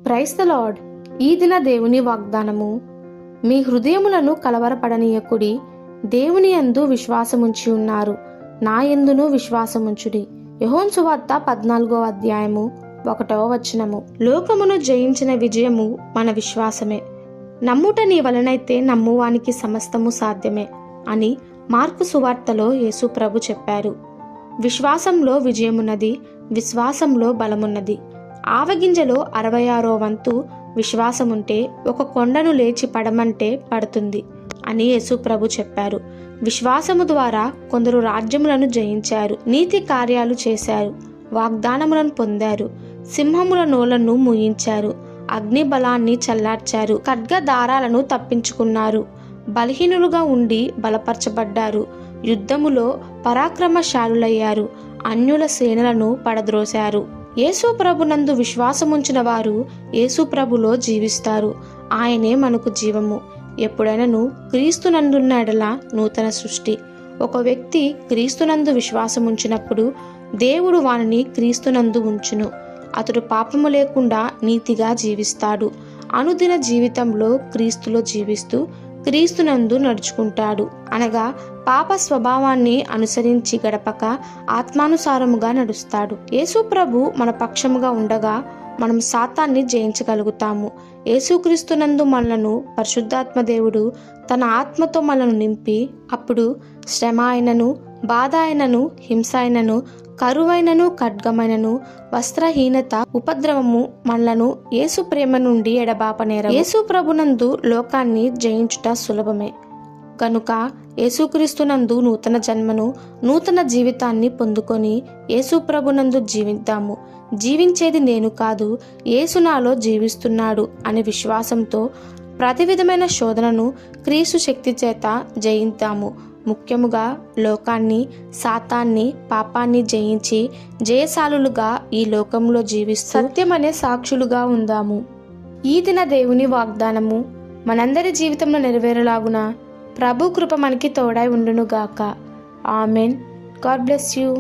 Praise the lord. ఈ దిన దేవుని వాగ్దానము. మీ హృదయములను కలవరపడనీయకుడి, దేవుని యందు విశ్వాసముంచి ఉన్నారు, నా యందును విశ్వాసముంచుడి. యోహాను సువార్త 14వ అధ్యాయము 1వ వచనము. లోకమును జయించిన విజయము మన విశ్వాసమే. నమ్ముట నీ వలనైతే నమ్మువానికి సమస్తము సాధ్యమే అని మార్కు సువార్తలో యేసు ప్రభు చెప్పారు. విశ్వాసంలో విజయమున్నది, విశ్వాసంలో బలమున్నది. ఆవగింజలో 66వ వంతు విశ్వాసముంటే ఒక కొండను లేచి పడమంటే పడుతుంది అని యేసు ప్రభు చెప్పారు. విశ్వాసము ద్వారా కొందరు రాజ్యములను జయించారు, నీతి కార్యాలు చేశారు, వాగ్దానములను పొందారు, సింహముల నోలను మూయించారు, అగ్ని బలాన్ని చల్లార్చారు, ఖడ్గ దారాలను తప్పించుకున్నారు, బలహీనులుగా ఉండి బలపరచబడ్డారు, యుద్ధములో పరాక్రమశాలులయ్యారు, అన్యుల సేనలను పడద్రోశారు. యేసు ప్రభునందు విశ్వాసముంచిన వారు యేసు ప్రభులో జీవిస్తారు. ఆయనే మనకు జీవము. ఎప్పుడైనను క్రీస్తునందున్న ఎడల నూతన సృష్టి. ఒక వ్యక్తి క్రీస్తునందు విశ్వాసముంచినప్పుడు దేవుడు వానిని క్రీస్తునందు ఉంచును. అతడు పాపము లేకుండా నీతిగా జీవిస్తాడు. అనుదిన జీవితంలో క్రీస్తులో జీవిస్తూ క్రీస్తునందు నడుచుకుంటాడు. అనగా పాప స్వభావాన్ని అనుసరించి గడపక ఆత్మానుసారముగా నడుస్తాడు. యేసు ప్రభు మన పక్షముగా ఉండగా మనం సాతాన్ని జయించగలుగుతాము. యేసుక్రీస్తునందు మనలను పరిశుద్ధాత్మ దేవుడు తన ఆత్మతో మనను నింపి అప్పుడు శ్రమ అయినను, బాధ అయినను, హింస అయినను, కరువైనను, ఖడ్గమైనను, వస్త్రహీనత, ఉపద్రవము మనలను యేసు ప్రేమ నుండి ఎడబాపనేరవు. యేసు ప్రభునందు లోకాన్ని జయించుట సులభమే కనుక యేసుక్రీస్తునందు నూతన జన్మను, నూతన జీవితాన్ని పొందుకొని యేసు ప్రభునందు జీవిద్దాము. జీవించేది నేను కాదు, యేసు నాలో జీవిస్తున్నాడు అనే విశ్వాసంతో ప్రతి విధమైన శోధనను క్రీస్తు శక్తి చేత జయిద్దాము. ముఖ్యముగా లోకాన్ని, సాతాన్ని, పాపాన్ని జయించి జయశాలులుగా ఈ లోకంలో జీవిస్తూ సత్యమనే సాక్షులుగా ఉందాము. ఈ దిన దేవుని వాగ్దానము మనందరి జీవితంలో నెరవేరలాగున ప్రభు కృప మనకి తోడై ఉండునుగాక. ఆమెన్. God bless you.